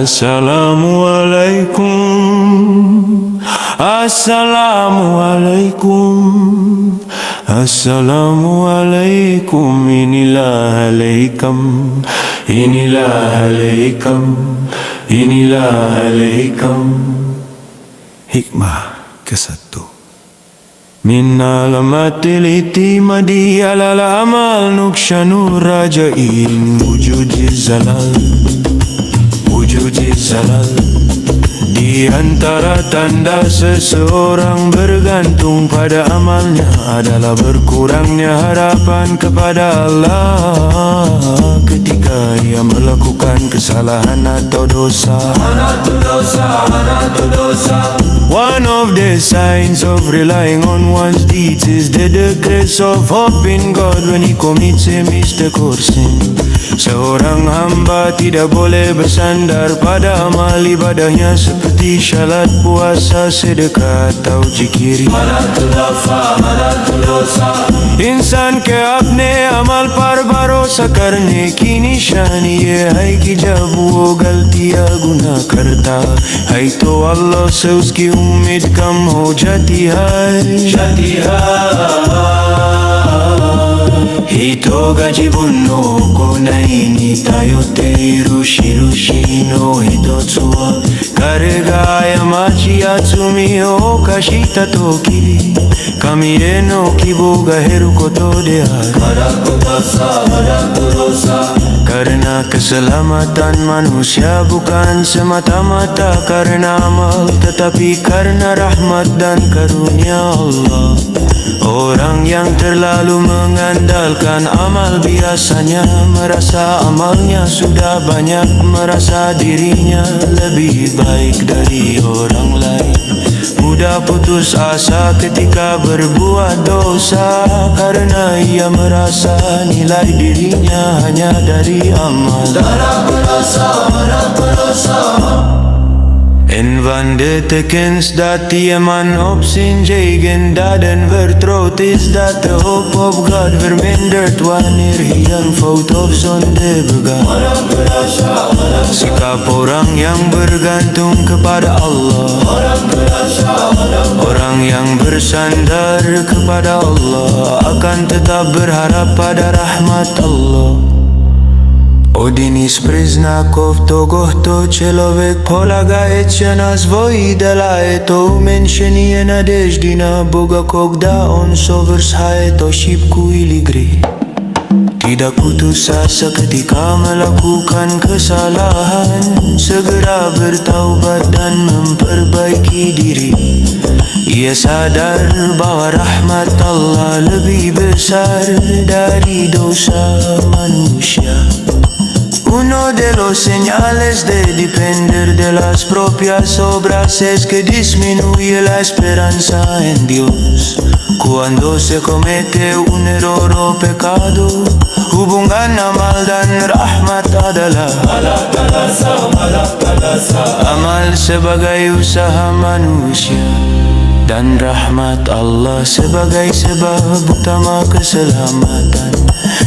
Assalamualaikum, Assalamualaikum, Assalamualaikum. Inilah alaikam, inilah alaikam, inilah alaikam. Hikmah ke-1. Min alamatil itimadi alal amal nukshanur rajain wujudiz zalal, wujudiz zalal. Di antara tanda seseorang bergantung pada amalnya adalah berkurangnya harapan kepada Allah ketika ia melakukan kesalahan atau dosa. One of the signs of relying on one's deeds is the decrease of hope in God when he commits a mistake or sin. Seorang hamba tidak boleh bersandar pada amal ibadahnya seperti syalat, puasa, sedekah atau zikir. इंसान के अपने अमल पर भरोसा करने की निशानी ये है कि जब वो गलतियां गुनाह करता है तो अल्लाह से उसकी उम्मीद कम हो जाती है. Hitoga jibun no konai ni tayote irushi no hitotsu wa karega ya machi atsumi o kashita toki kami e no kibo ga heru koto de aru. Karena keselamatan manusia bukan semata-mata karena amal, tetapi karena rahmat dan karunia Allah. Orang yang terlalu mengandalkan amal biasanya merasa amalnya sudah banyak, merasa dirinya lebih baik dari orang lain. Mudah putus asa ketika berbuat dosa karena ia merasa nilai dirinya hanya dari amal. En van de tekens dat die man op zijn eigen daden vertrouwt, is dat de hoop op God vermindert wanneer hij een fout of zonde begaat. Sikap orang yang bergantung kepada Allah, orang yang bersandar kepada Allah akan tetap berharap pada rahmat Allah. Один из признаков того, кто человек полагается на свой дела, это уменьшение надежды на Бога, когда он совершает ошибку или грех. Tidak putus asa ketika melakukan kesalahan, segera bertaubat dan memperbaiki diri. Ia sadar bahwa rahmat Allah lebih besar dari dosa manusia. Uno de los señales de depender de las propias obras es que disminuye la esperanza en Dios. Cuando se comete un error o pecado, hubungan amal dan rahmat adalah amal sebagai usaha manusia dan rahmat Allah sebagai sebab utama keselamatan.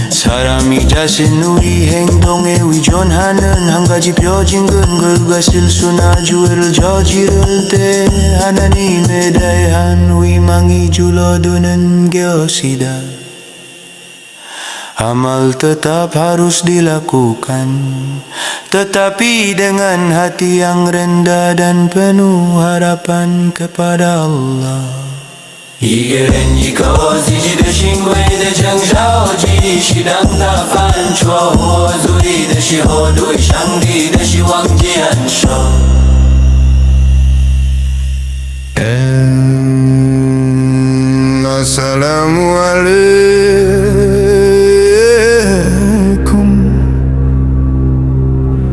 사람이 자신의 행동에 의존하는 한 가지 펴진 근거가 실수나 죄를 저지를 때 하나님에 대한 위망이 줄어드는 것이다. Amal tetap harus dilakukan, tetapi dengan hati yang rendah dan penuh harapan kepada Allah. 一个人依靠自己的行为的承受，继续当他犯错或做对的时候，对上帝的希望坚守。Assalamu alaikum,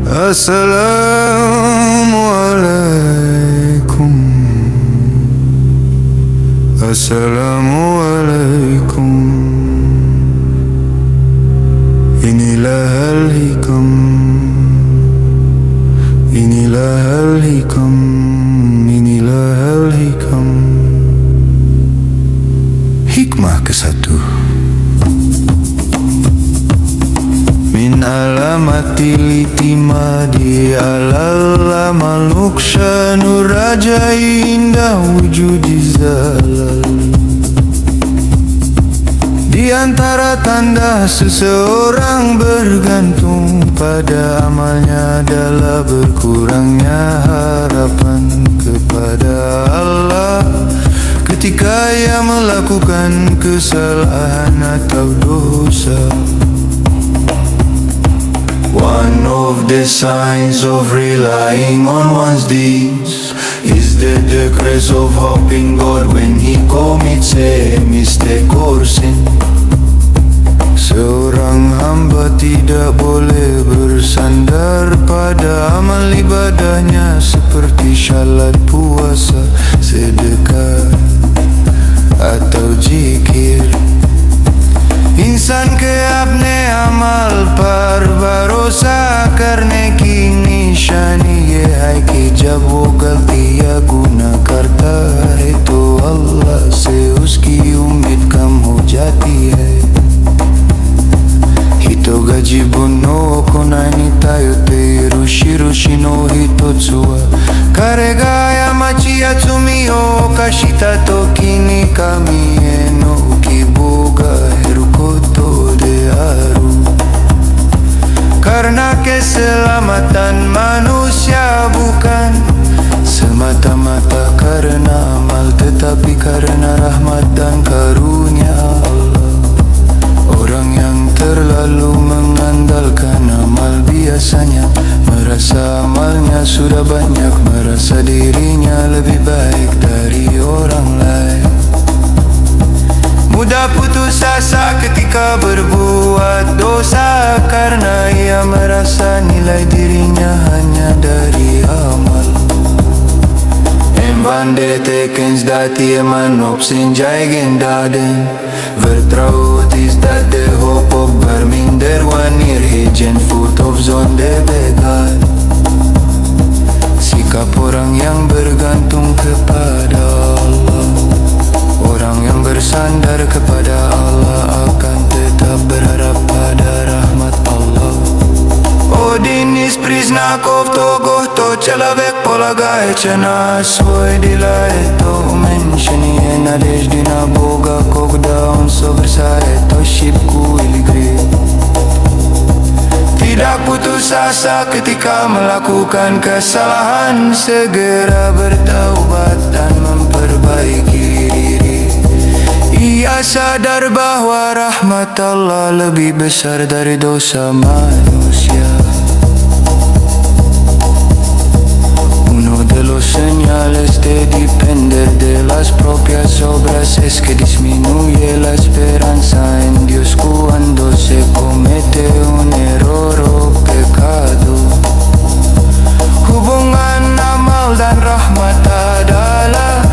Assalamu alaikum, Assalamualaikum. Inilah al-hikam, inilah al-hikam, inilah al-hikam. Hikmah ke-1. Min alamatil itimadi alal Nur Rajai indah wujud zalal. Di antara tanda seseorang bergantung pada amalnya adalah berkurangnya harapan kepada Allah ketika ia melakukan kesalahan atau dosa. One of the signs of relying on one's deeds is the decrease of hope in God when he commits a mistake or sin. Seorang hamba tidak boleh bersandar pada amal ibadahnya seperti syalat, puasa, sedekah atau zikir. इंसान के अपने अमल पर भरोसा करने की निशानी ये है कि जब वो गलतियाँ गुनाह करता है तो अल्लाह से उसकी उम्मीद कम हो जाती है. Hitogajibu no konani tayote rushi no hitotsuwa karega ya machi yatsumi o kashita toki ni kami no ukibuga herukoto de aru. Karena keselamatan manusia bukan semata-mata karena amal, tetapi karena rahmat dan karunia Allah. Orang yang terlalu mengandalkan amal biasanya merasa amalnya sudah banyak, merasa dirinya lebih baik dari orang lain. Mudah putus asa ketika berbuat dosa karena ia merasa nilai dirinya hanya dari amal. En van de tekens dat iemand op zijn eigen daden vertrouwt is dat de hoop op verminder wanneer hij geen voet of zonde begaan. Sikap orang yang bergantung kepada Allah, orang yang bersandar kepada Allah akan tetap berharap pada rahmat Allah. Один из признаков того, кто человек полагается на свой дела, это уменьшение надежды на Бога, когда он совершает ошибку или грех. Tidak putus asa ketika melakukan kesalahan, segera bertaubat dan memperbaiki diri. Ia sadar bahwa rahmat Allah lebih besar dari dosa manusia. Uno de los señales de depender de las propias obras es que disminuye la esperanza en Dios cuando se comete un error o pecado. Hubungan amal dan rahmat adalah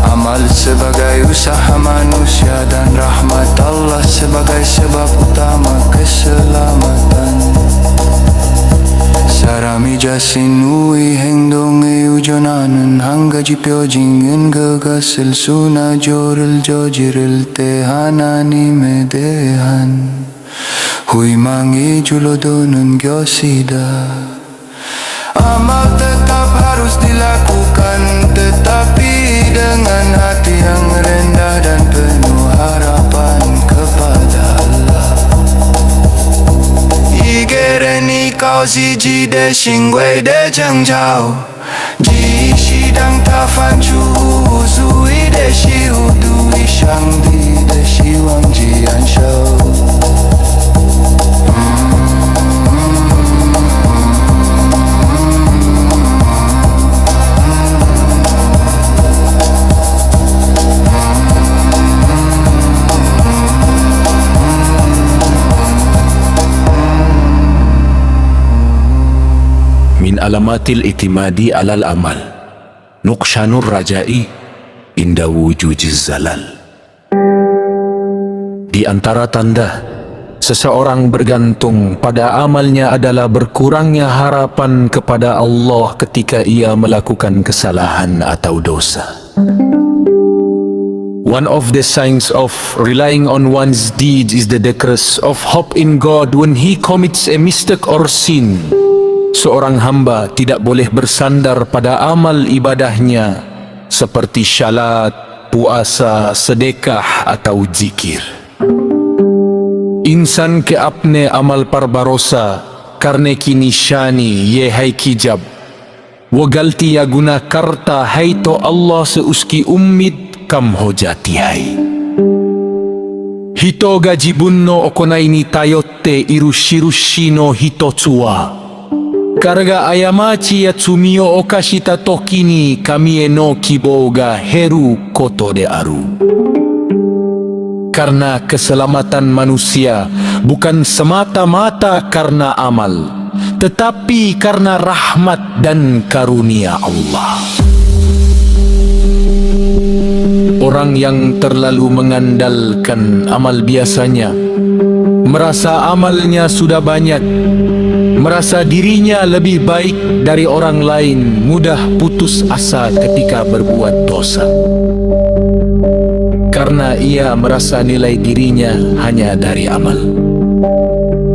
amal sebagai usaha manusia dan rahmat Allah sebagai sebab utama keselamatan. 사람이 자신 우위 행동에 의존하는 한 가지 표징은 그것을 순화조를 저지를 때 하나님에 대한 후희망이 줄어드는 것이다. Amal tetap harus dilakukan, tetapi dengan hati yang rendah dan penuh harapan kepada Allah.一个人依靠自己的行为的争吵，继续当他犯出无所谓的失误，对上帝的希望及燃烧。Min alamatil itimadi alal amal nuqshanur rajai inda wujudiz zalal. Di antara tanda seseorang bergantung pada amalnya adalah berkurangnya harapan kepada Allah ketika ia melakukan kesalahan atau dosa. One of the signs of relying on one's deeds is the decrease of hope in God when he commits a mistake or sin. Seorang hamba tidak boleh bersandar pada amal ibadahnya seperti syalat, puasa, sedekah atau zikir. Insan ke apne amal parbarosa karne ki nishani ye hai kijab wo galti ya guna karta hai to Allah seuski ummid kam ho jati hai. Hito ga jibunno okonai ni tayotte irushi no hito tsuwa karga ayamachi ya tsumio okashita toki ni kamie no kibou ga heru koto de aru. Karena keselamatan manusia bukan semata-mata karena amal, tetapi karena rahmat dan karunia Allah. Orang yang terlalu mengandalkan amal biasanya, merasa amalnya sudah banyak, merasa dirinya lebih baik dari orang lain, mudah putus asa ketika berbuat dosa. Karena ia merasa nilai dirinya hanya dari amal.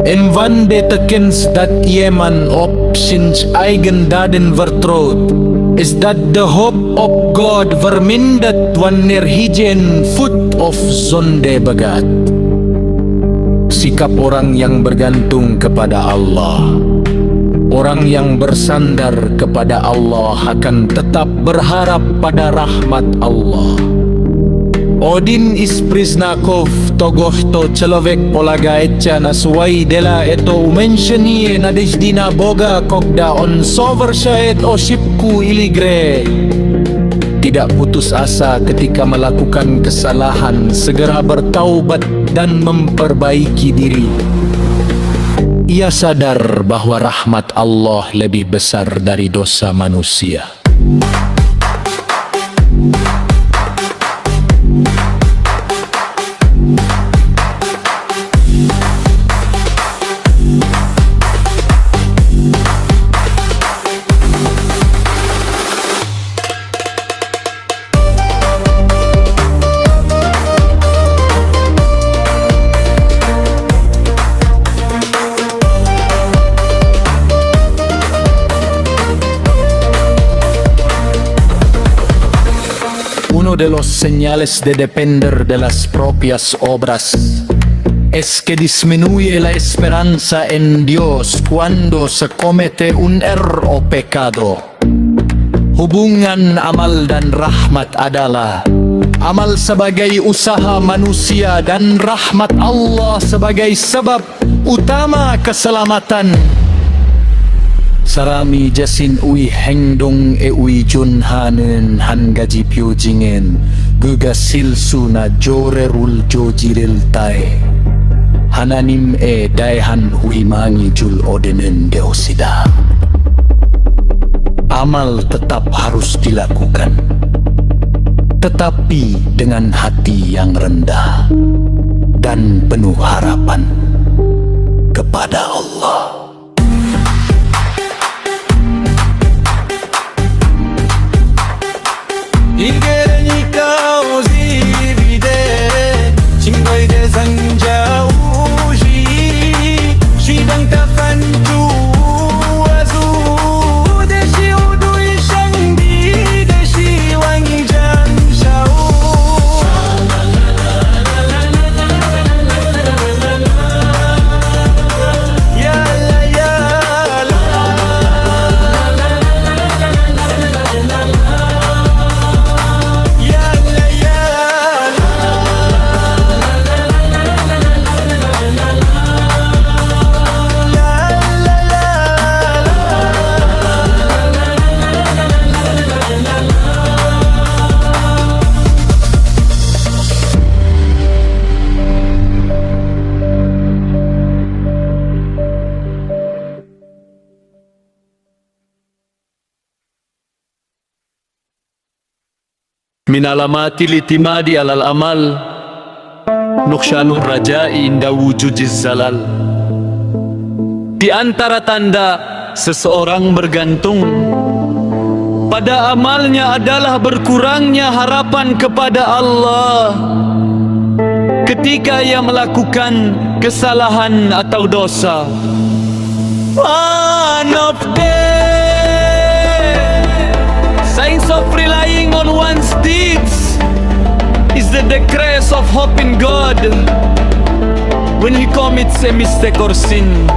En wanneer tekens dat iemand op sinds eigen daden vertrouwt, is dat de hoop op God vermindert wanneer hijen voet of zonde begat. Sikap orang yang bergantung kepada Allah, orang yang bersandar kepada Allah akan tetap berharap pada rahmat Allah. Odin ispriznakov togohto človek polagaecha na suwai dela eto umenshenie nadejdina Boga kokda on sovershaet o shipku iligre. Tidak putus asa ketika melakukan kesalahan, segera bertaubat dan memperbaiki diri. Ia sadar bahwa rahmat Allah lebih besar dari dosa manusia. Uno de los señales de depender de las propias obras es que disminuye la esperanza en Dios cuando se comete un error o pecado. Hubungan amal dan rahmat adalah amal sebagai usaha manusia dan rahmat Allah sebagai sebab utama keselamatan. Sarami jasin ui hengdong e ui junhanen han gaji piojingen gugasil suna jorerul jojiril tai hananim e daihan hui mangi jul odenen deosida. Amal tetap harus dilakukan, tetapi dengan hati yang rendah dan penuh harapan kepada Allah. Ingere kau zibide Cingoi de zanja uji Shidang tafanju azu Deshi udui shangdi Deshi wangi jang shao Ya la ya la من علامات الاعتماد على الأمل نقصان الرجاء عند وجود الزلال. Di antara tanda seseorang bergantung pada amalnya adalah berkurangnya harapan kepada Allah ketika ia melakukan kesalahan atau dosa. One of them signs of relying on one's deeds is the decrease of hope in God when he commits a mistake or sin.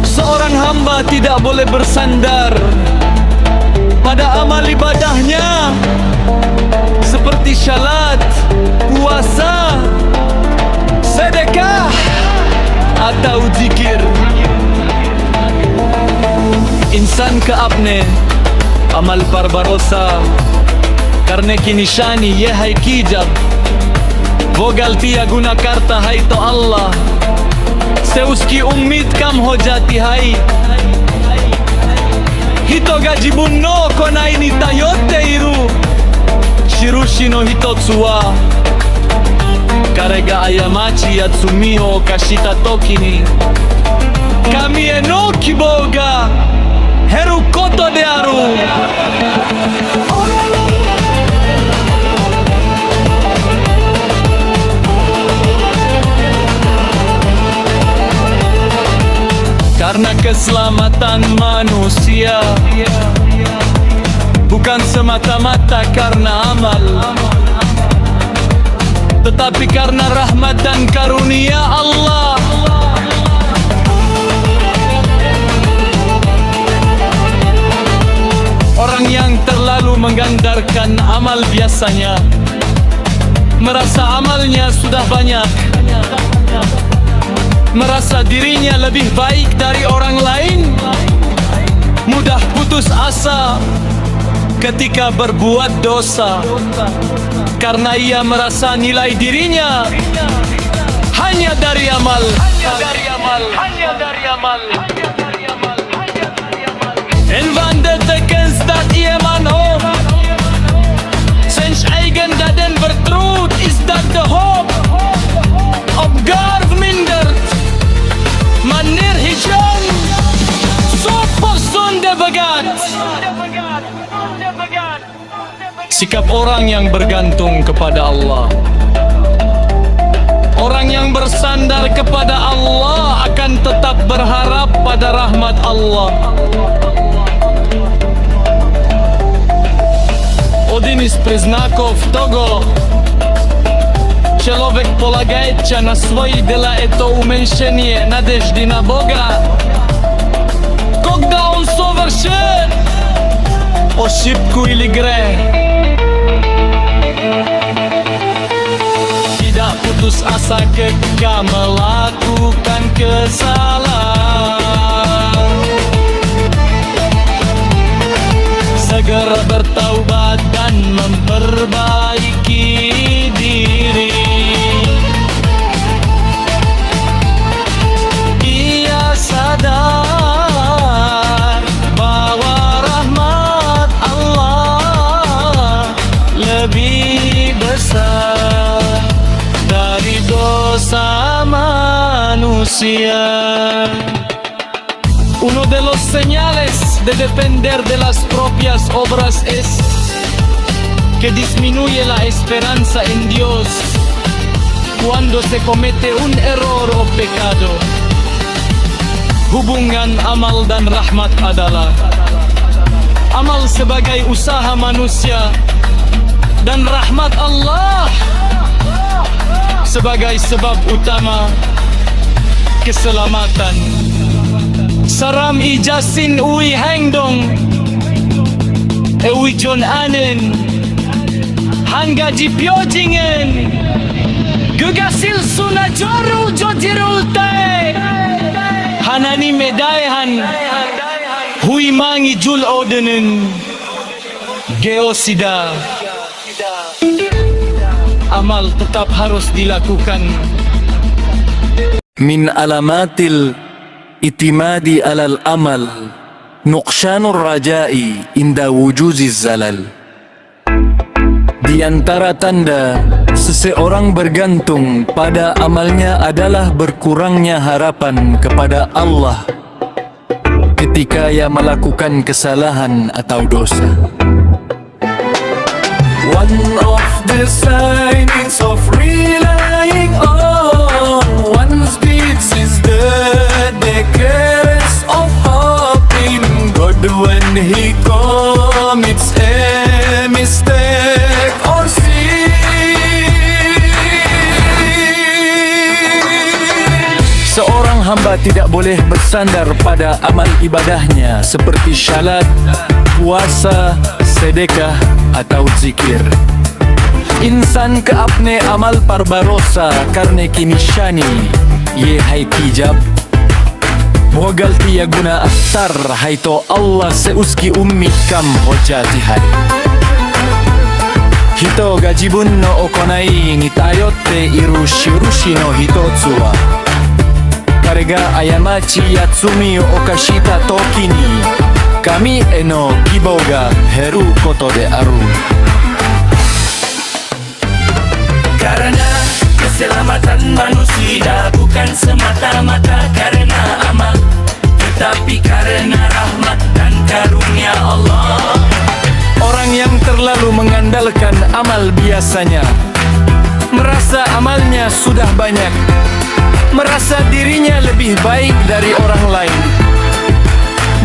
Seorang hamba tidak boleh bersandar pada amal ibadahnya seperti syalat, puasa, sedekah atau zikir. Insan ke अपने अमल पर भरोसा करने की निशानी ये है कि जब वो गलतियां गुनाह करता है तो अल्लाह से उसकी उम्मीद कम हो जाती है. Hito ga jibun no konai ni tayotte iru shirushi no hitotsu wa kare ga ayamachi yatsumi o kashita toki ni kami e no kibo ga heru koto de aru. Karena keselamatan manusia bukan semata-mata karena amal, tetapi karena rahmat dan karunia Allah. Orang yang terlalu menggandarkan amal biasanya merasa amalnya sudah banyak, merasa dirinya lebih baik dari orang lain, mudah putus asa ketika berbuat dosa karena ia merasa nilai dirinya hanya dari amal. En wanneer betekent dat iemand hoop zijn eigen daden vertrouwt, is dat de hoop op God vermindert. Wanneer hijau sopo sonde begat. Sikap orang yang bergantung kepada Allah, orang yang bersandar kepada Allah akan tetap berharap pada rahmat Allah. Один из признаков того, человек полагается на свои дела, это уменьшение надежды на Бога. Когда он совершит ошибку или грех, tidak putus asa ketika melakukan kesalahan, segera bertaubat dan memperbaiki diri. Ia sadar bahwa rahmat Allah lebih besar dari dosa manusia. Uno de los señales de depender de las propias obras es que disminuye la esperanza en Dios cuando se comete un error o pecado. Hubungan amal dan rahmat adalah amal sebagai usaha manusia dan rahmat Allah sebagai sebab utama keselamatan. Saram ijasin ui hengdong ewi jon anen hanga jipiojingen gugasil suna jorul jojirul te hanani medaihan hui mangi jul odenen geosida. Amal tetap harus dilakukan. Min alamatil itimadi alal amal nuqsyanur rajai inda wujuziz zalal. Di antara tanda seseorang bergantung pada amalnya adalah berkurangnya harapan kepada Allah ketika ia melakukan kesalahan atau dosa. One of the signs of relying on one's deeds is the decay he commits a mistake or sin. Seorang hamba tidak boleh bersandar pada amal ibadahnya seperti syalat, puasa, sedekah atau zikir. Insan ke apne amal parbarosa karena kini shani ye hai tijab. Mogal tia guna astar hai to Allah seuski ummi kam hojati hai. Hito gajibun no okonai ni tayotte irushi no hitotsuwa. Karega ayamachi yatsumi o okashita toki ni kami eno kibou ga heru koto de aru. Karena keselamatan manusia bukan semata-mata karena amal, tetapi karena rahmat dan karunia Allah. Orang yang terlalu mengandalkan amal biasanya merasa amalnya sudah banyak, merasa dirinya lebih baik dari orang lain,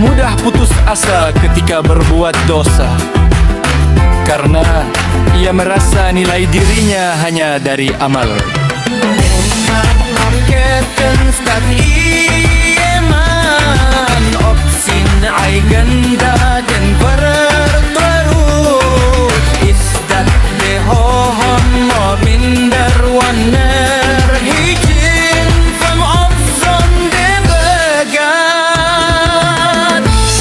mudah putus asa ketika berbuat dosa karena ia merasa nilai dirinya hanya dari amal.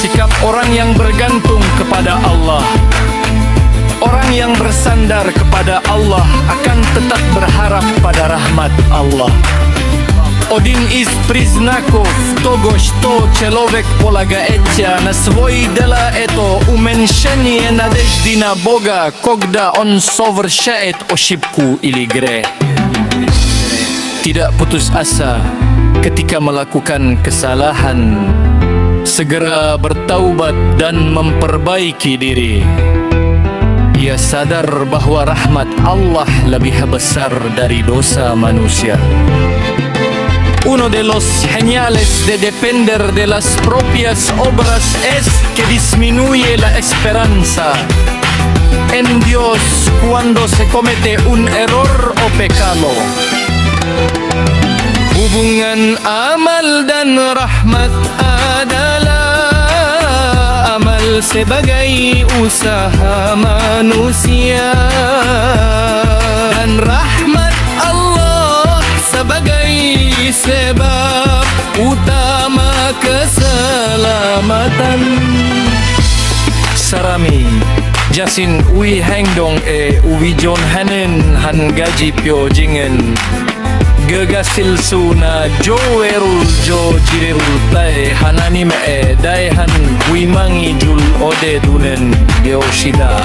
Sikap orang yang bergantung kepada Allah, orang yang bersandar kepada Allah akan tetap berharap pada rahmat Allah. Один из признаков того, что человек полагается на свое дело, это уменьшение надежды на Бога, когда он совершает ошибку или грех. Tidak putus asa ketika melakukan kesalahan, segera bertaubat dan memperbaiki diri. Ia sadar bahwa rahmat Allah lebih besar dari dosa manusia. Uno de los señales de depender de las propias obras es que disminuye la esperanza en Dios cuando se comete un error o pecado. Hubungan amal dan rahmat adalah amal sebagai usaha manusia dan rahmat Allah sebagai sebab utama keselamatan. Sarami Jasin ui hengdong uwi jon hanen han gaji pyo jingen gegasil suna jo erul jo jirul tai hanani me dai han ui mangi jul ode dunen geoshida.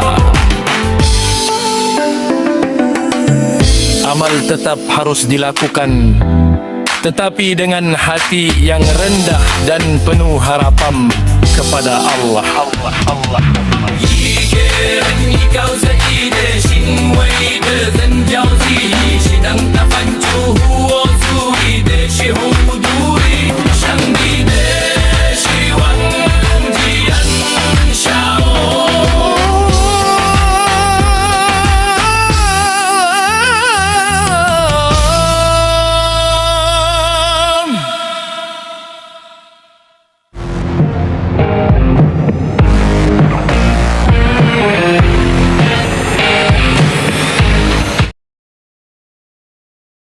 Amal tetap harus dilakukan, tetapi dengan hati yang rendah dan penuh harapan kepada Allah. Allah.